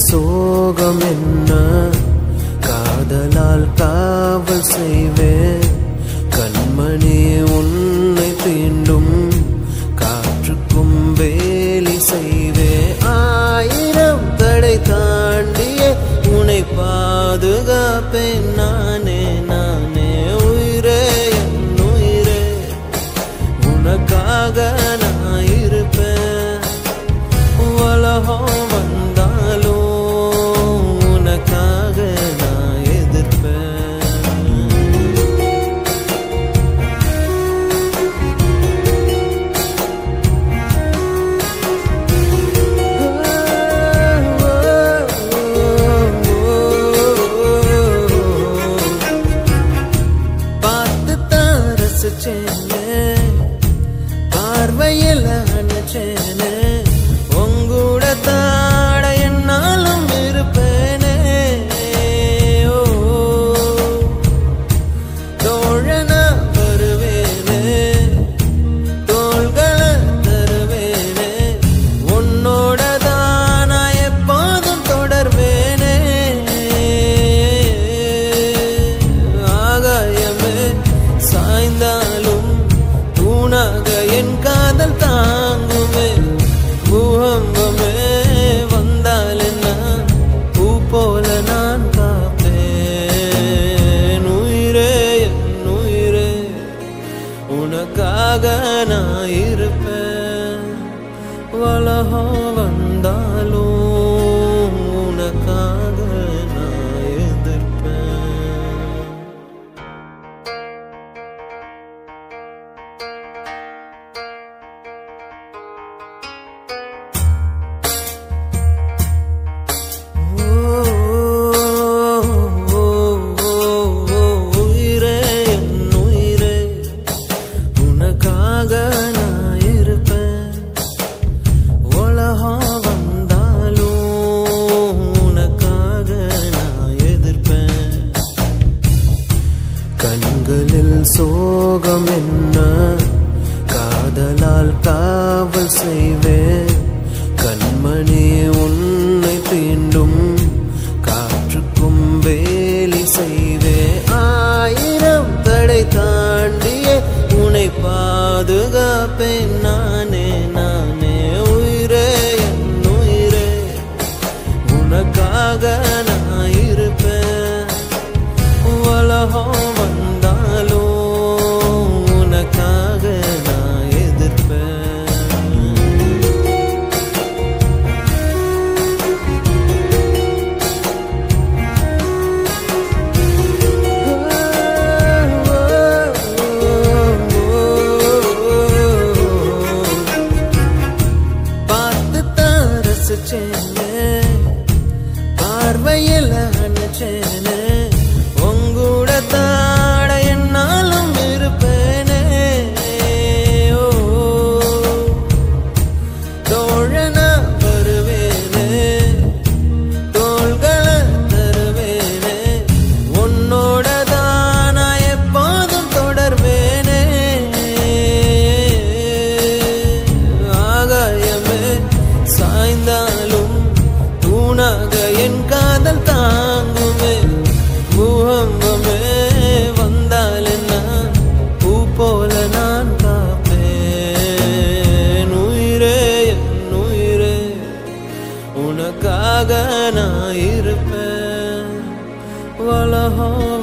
சோகம் என்ன காதலால் காவல் செய்வேன் கண்மணி உன்னை தீண்டும் காற்றுக்கும் வேலி செய்வேன் ஆயிரம் தடை தாண்டிய உன்னை பாதுகாப்பேன் நானே நானே உயிரே என் உயிரே உனக்காக நான் இருப்பேன் உலகம் வந்தாலும் உனக்காக நான் எதிர்ப்பேன் பார்த்துத்தான் ரசிச்சேனே பார்வையில் அணைச்சேனே உங்கூட தாட என்னாலும் இருப்பேனே தோழனா வருவேனே தோள்களை தருவேனே உன்னோட தானா எப்போதும் தொடர்வேனே ஆகாயமே சாய்ந்தாலும் தூணாக என் காதல் தாங்குமே பூகம்பமே வந்தால் என்ன பூ போல நான் காப்பேன் உயிரே என் உயிரே உனக்காக நான் இருப்பேன் உலகம் வந்தாலும் உனக்காக நான் எதிர்ப்பேன் உயிரே என் உயிரே உனக்காக நான் இருப்பேன் உலகம் வந்தாலும் உனக்காக நான் எதிர்ப்பேன் கண்களில் சோகம் என்ன காதலால் காவல் செய்வேன் கண்மணி உன்னை தீண்டும் காற்றுக்கும் வேலி செய்வேன் ஆயிரம் தடை தாண்டிய உன்னை பாதுகாப்பேன் நானே நானே உயிரே என் உயிரே உனக்காக நான் இருப்பேன் உலகம் வந்தாலும் உனக்காக நான் எதிர்ப்பேன் பார்த்துத்தான் ரசிச்சேனே பார்வையில் அணைச்சேனே உங்கூட தாட என்னாலும் இருப்பேனே தோழனா வருவேனே தோள்களை தருவேனே உன்னோட தானா எப்போதும் தொடர்வேனே ஆகாயமே சாய்ந்தாலும் தூணாக என் காதல் தாங்குமே பூகம்பமே வந்தால் என்ன பூ போல நான் காப்பேன் உயிரே என் உயிரே உனக்காக நான் இருப்பேன் உலகம்